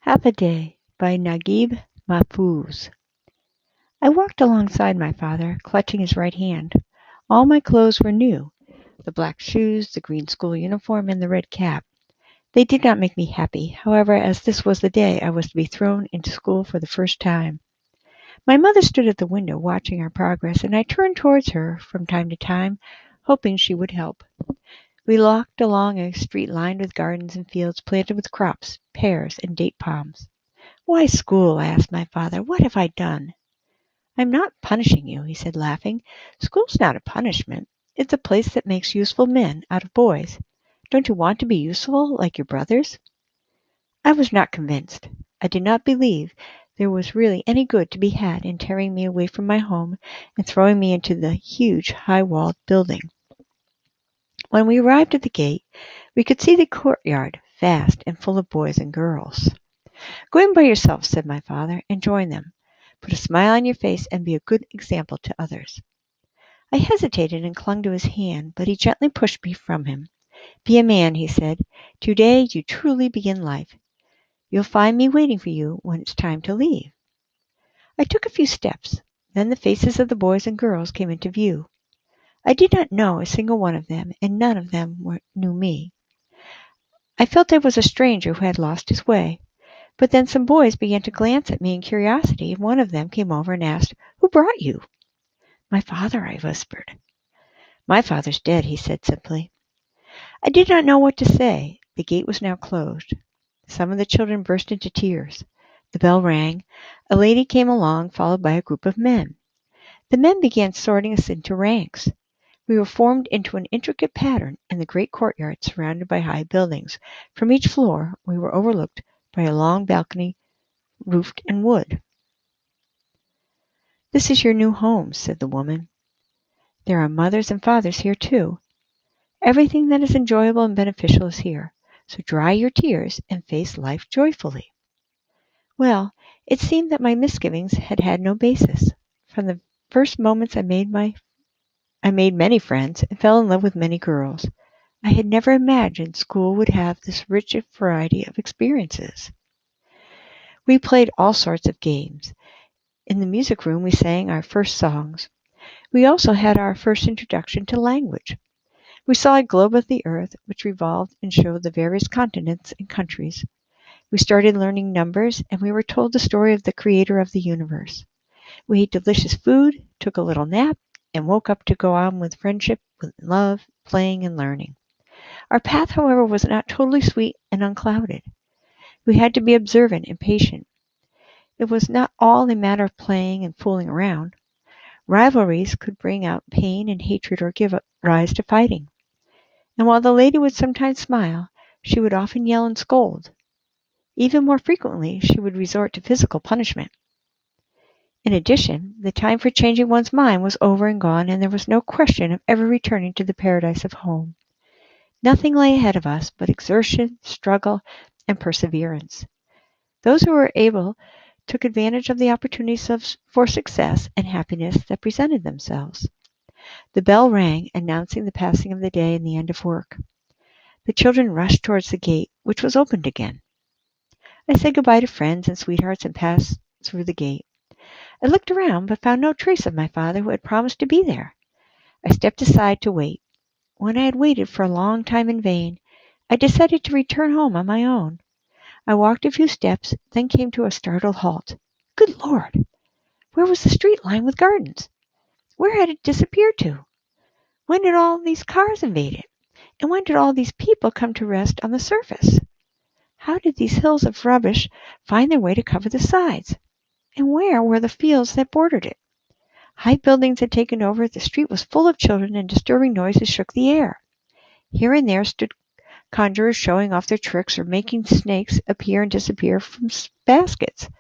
Half a Day by Naguib Mahfouz. I walked alongside my father, clutching his right hand. All my clothes were new, the black shoes, the green school uniform, and the red cap. They did not make me happy, however, as this was the day I was to be thrown into school for the first time. My mother stood at the window watching our progress, and I turned towards her from time to time, hoping she would help. We walked along a street lined with gardens and fields planted with crops, pears, and date palms. "Why school?" I asked my father. "What have I done?" "I'm not punishing you," he said, laughing. "School's not a punishment. It's a place that makes useful men out of boys. Don't you want to be useful like your brothers?" I was not convinced. I did not believe there was really any good to be had in tearing me away from my home and throwing me into the huge, high-walled building. When we arrived at the gate, we could see the courtyard, vast and full of boys and girls. "Go in by yourself," said my father, "and join them. Put a smile on your face and be a good example to others." I hesitated and clung to his hand, but he gently pushed me from him. "Be a man," he said. "Today you truly begin life. You'll find me waiting for you when it's time to leave." I took a few steps. Then the faces of the boys and girls came into view. I did not know a single one of them, and none of them knew me. I felt I was a stranger who had lost his way. But then some boys began to glance at me in curiosity, and one of them came over and asked, "Who brought you?" "My father," I whispered. "My father's dead," he said simply. I did not know what to say. The gate was now closed. Some of the children burst into tears. The bell rang. A lady came along, followed by a group of men. The men began sorting us into ranks. We were formed into an intricate pattern in the great courtyard surrounded by high buildings. From each floor we were overlooked by a long balcony roofed in wood. "This is your new home," said the woman. "There are mothers and fathers here, too. Everything that is enjoyable and beneficial is here. So dry your tears and face life joyfully." Well, it seemed that my misgivings had had no basis. From the first moments I made many friends and fell in love with many girls. I had never imagined school would have this rich variety of experiences. We played all sorts of games. In the music room we sang our first songs. We also had our first introduction to language. We saw a globe of the earth which revolved and showed the various continents and countries. We started learning numbers, and we were told the story of the creator of the universe. We ate delicious food, took a little nap, and woke up to go on with friendship, with love, playing, and learning. Our path, however, was not totally sweet and unclouded. We had to be observant and patient. It was not all a matter of playing and fooling around. Rivalries could bring out pain and hatred or give rise to fighting. And while the lady would sometimes smile, she would often yell and scold. Even more frequently, she would resort to physical punishment. In addition, the time for changing one's mind was over and gone, and there was no question of ever returning to the paradise of home. Nothing lay ahead of us but exertion, struggle, and perseverance. Those who were able took advantage of the opportunities for success and happiness that presented themselves. The bell rang, announcing the passing of the day and the end of work. The children rushed towards the gate, which was opened again. I said goodbye to friends and sweethearts and passed through the gate. I looked around, but found no trace of my father who had promised to be there. I stepped aside to wait. When I had waited for a long time in vain, I decided to return home on my own. I walked a few steps, then came to a startled halt. Good Lord! Where was the street lined with gardens? Where had it disappeared to? When did all these cars invade it? And when did all these people come to rest on the surface? How did these hills of rubbish find their way to cover the sides? And where were the fields that bordered it? High buildings had taken over, the street was full of children, and disturbing noises shook the air. Here and there stood conjurers showing off their tricks or making snakes appear and disappear from baskets.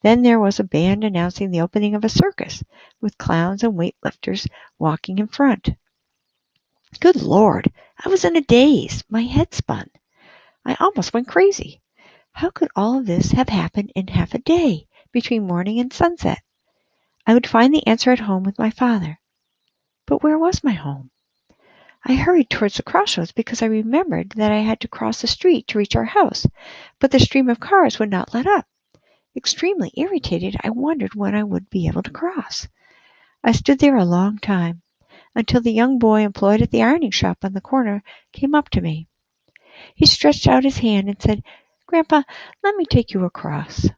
Then there was a band announcing the opening of a circus, with clowns and weightlifters walking in front. Good Lord! I was in a daze. My head spun. I almost went crazy. How could all of this have happened in half a day, between morning and sunset? I would find the answer at home with my father. But where was my home? I hurried towards the crossroads because I remembered that I had to cross the street to reach our house, but the stream of cars would not let up. Extremely irritated, I wondered when I would be able to cross. I stood there a long time, until the young boy employed at the ironing shop on the corner came up to me. He stretched out his hand and said, "Grandpa, let me take you across."